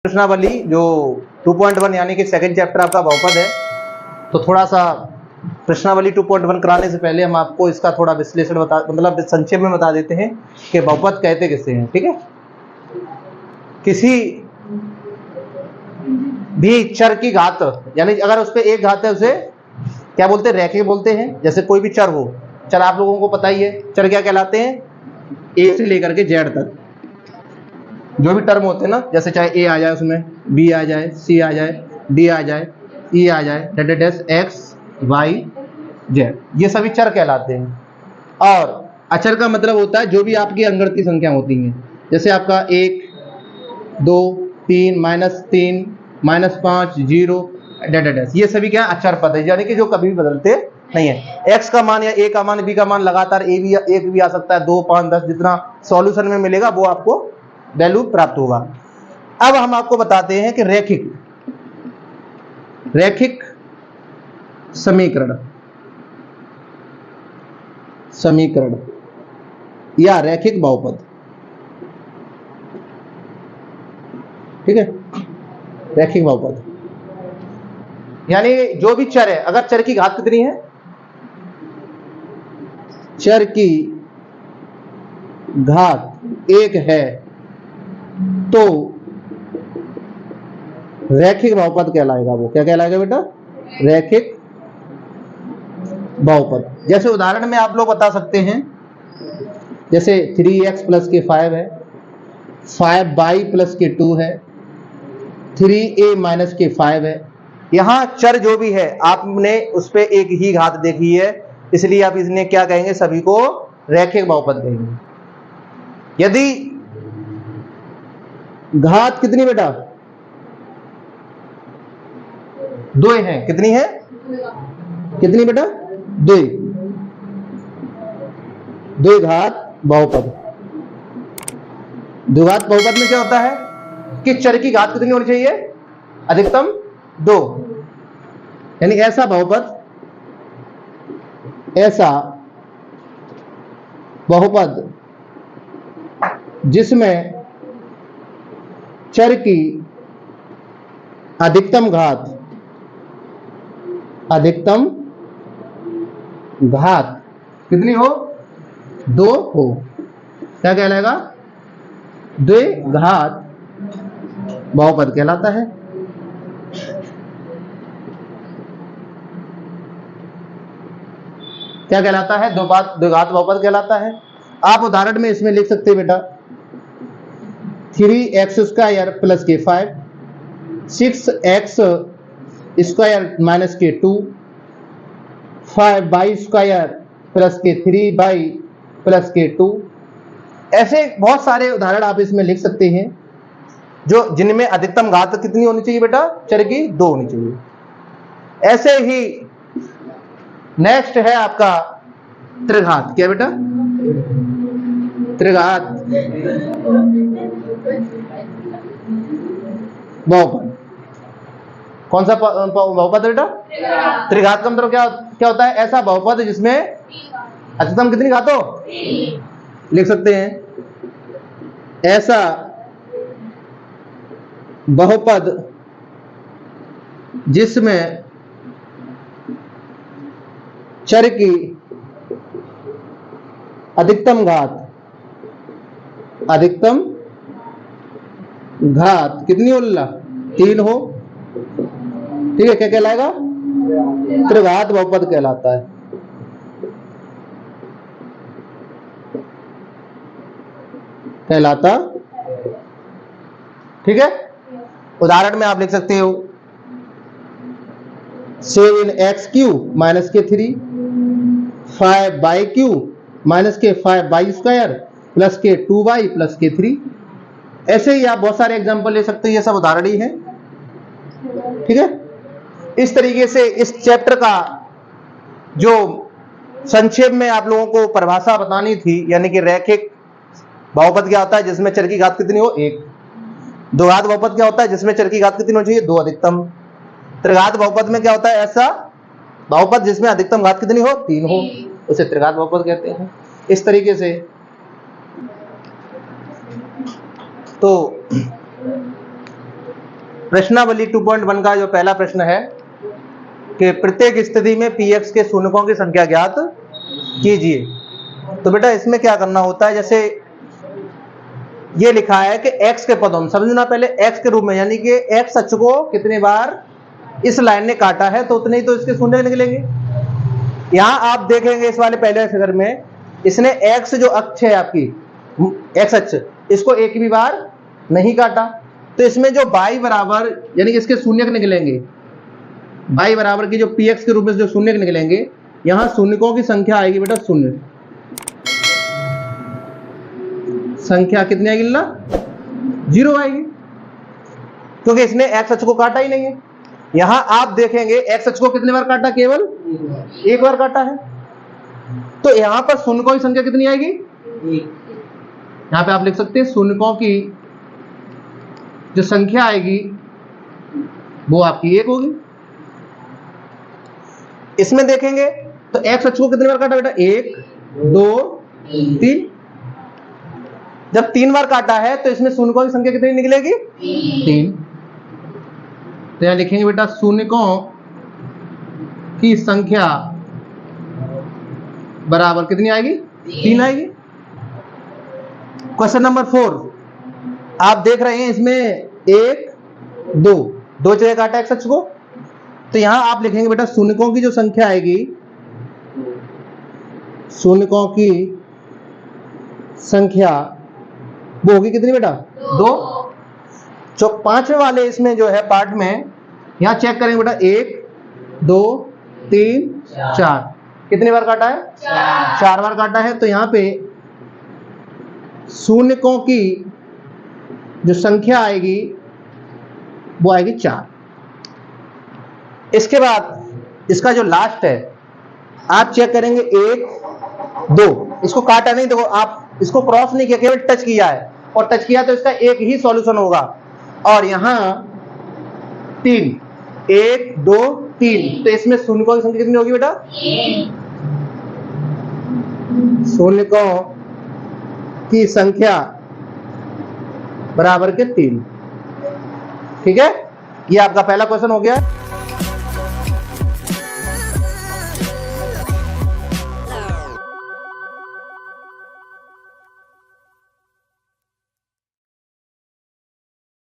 प्रश्नावली जो 2.1 यानी कि सेकंड चैप्टर आपका बहुपद है, तो थोड़ा सा प्रश्नावली 2.1 कराने से पहले हम आपको इसका थोड़ा विश्लेषण मतलब संक्षेप में बता देते हैं कि बहुपद कहते किसे हैं। ठीक है, किसी भी चर की घात, यानी अगर उस पर एक घात है उसे क्या बोलते हैं, रैखिक बोलते हैं। जैसे कोई भी चर हो, चर आप लोगों को पता ही है, चर क्या कहलाते हैं, ए से लेकर के जेड तक जो भी टर्म होते हैं ना, जैसे चाहे ए आ जाए, उसमें बी आ जाए, सी आ जाए, डी आ जाए, ई आ जाए, डेट एक्स वाई जेड, ये सभी चर कहलाते हैं। और अचर का मतलब होता है जो भी आपकी अंगणितीय संख्या होती हैं, जैसे आपका 1 2 3 -3 -5 0 डेट, ये सभी क्या अचर पद है, यानी कि जो कभी भी बदलते नहीं है। एक्स का मान या ए का मान, बी का मान लगातार एक भी आ सकता है, 2 5 10 जितना सॉल्यूशन में मिलेगा वो आपको वैल्यू प्राप्त होगा। अब हम आपको बताते हैं कि रैखिक समीकरण या रैखिक बहुपद। ठीक है, रैखिक बहुपद यानी जो भी चर है, अगर चर की घात कितनी है, चर की घात 1 है तो रैखिक बहुपद कहलाएगा। वो क्या कहलाएगा बेटा, रैखिक बहुपद। जैसे उदाहरण में आप लोग बता सकते हैं, जैसे 3x + के 5 है, 5y + के 2 है, 3a - के 5 है। यहां चर जो भी है आपने उस पर एक ही घात देखी है, इसलिए आप इसने क्या कहेंगे, सभी को रैखिक बहुपद कहेंगे। यदि घात कितनी बेटा, 2 है, कितनी है, कितनी बेटा, 2 घात बहुपद। द्विघात बहुपद में क्या होता है कि चर की घात कितनी होनी चाहिए, अधिकतम 2, यानी ऐसा बहुपद जिसमें चर की अधिकतम घात कितनी हो, 2 हो, क्या कहलाएगा, द्विघात बहुपद कहलाता है। क्या कहलाता है, द्विघात बहुपद कहलाता है। आप उदाहरण में इसमें लिख सकते हैं बेटा, 3x² + के 5, 6x² - के 2, 5y² + के 3y + के 2। ऐसे बहुत सारे उदाहरण आप इसमें लिख सकते हैं जो जिनमें अधिकतम घात कितनी होनी चाहिए बेटा, चर की 2 होनी चाहिए। ऐसे ही नेक्स्ट है आपका त्रिघात। क्या बेटा, त्रिघात बहुपद। कौन सा बहुपद बेटा, त्रिघात का मतलब क्या होता है, ऐसा बहुपद जिसमें अधिकतम कितनी घात हो, लिख सकते हैं, ऐसा बहुपद जिसमें चर की अधिकतम घात कितनी हो, 3 हो। ठीक है, क्या कहलाएगा, त्रिघात बहुपद कहलाता है। ठीक है, उदाहरण में आप लिख सकते हो 7x³ - के 3, 5y³ - के 5y² + के 2y + के 3। ऐसे ही आप बहुत सारे एग्जांपल ले सकते हैं, ये सब उदाहरण ही है। ठीक है, इस तरीके से इस चैप्टर का जो संक्षेप में आप लोगों को परिभाषा बतानी थी, यानी कि रैखिक बहुपद क्या होता है जिसमें चर की घात कितनी हो, 1। द्विघात बहुपद क्या होता है जिसमें चर की घात कितनी होनी चाहिए, 2 अधिकतम। त्रिघात बहुपद में क्या होता है, ऐसा बहुपद जिसमें अधिकतम घात कितनी हो, 3 हो, उसे त्रिघात बहुपद कहते हैं। इस तरीके से तो प्रश्नावली 2.1 का जो पहला प्रश्न है कि प्रत्येक स्थिति में px के शून्यकों की संख्या ज्ञात कीजिए। तो बेटा इसमें क्या करना होता है, जैसे ये लिखा है कि x के पदों में समझना पहले x के रूप में, यानी कि x अक्ष को कितने बार इस लाइन ने काटा है तो उतने ही तो इसके शून्य निकलेंगे। यहां आप देखेंगे इस वाले पहले फिगर में इसने x जो अक्ष है आपकी x अक्ष, इसको एक भी बार नहीं काटा, तो इसमें जो y बराबर यानी कि इसके शून्य निकलेंगे, y बराबर की जो px के रूप में जो शून्य निकलेंगे, यहां शून्यकों की संख्या आएगी बेटा शून्य। संख्या कितनी आएगी ना, 0 आएगी, क्योंकि इसने x अक्ष को काटा ही नहीं है। यहां आप देखेंगे x अक्ष को कितने बार काटा, केवल एक बार काटा है, तो यहां पर शून्यकों की संख्या कितनी आएगी, यहां पे आप लिख सकते हैं शून्यकों की जो संख्या आएगी वो आपकी 1 होगी। इसमें देखेंगे तो x अक्ष को कितने बार काटा बेटा, 1 2 3, जब 3 बार काटा है तो इसमें शून्यकों की संख्या कितनी निकलेगी, 3। तो यहां लिखेंगे बेटा शून्यकों की संख्या बराबर कितनी आएगी, 3 आएगी। क्वेश्चन नंबर 4 आप देख रहे हैं, इसमें 1 2 जगह काटा x अक्ष को, तो यहां आप लिखेंगे बेटा शून्यकों की जो संख्या आएगी, शून्यकों की संख्या वो होगी कितनी बेटा, 2। जो 5वें वाले इसमें जो है पार्ट में यहां चेक करेंगे बेटा 1 2 3 4, कितनी बार काटा है, 4 बार काटा है, तो यहां पे शून्यकों की जो संख्या आएगी वो आएगी 4। इसके बाद इसका जो लास्ट है आप चेक करेंगे 1 2, इसको काटा नहीं, देखो आप इसको क्रॉस नहीं किया, केवल टच किया है, और टच किया तो इसका एक ही सॉल्यूशन होगा। और यहां 3 1 2 3, तो इसमें शून्यकों की संख्या कितनी होगी बेटा, शून्यकों की संख्या बराबर के 3। ठीक है, ये आपका पहला क्वेश्चन हो गया।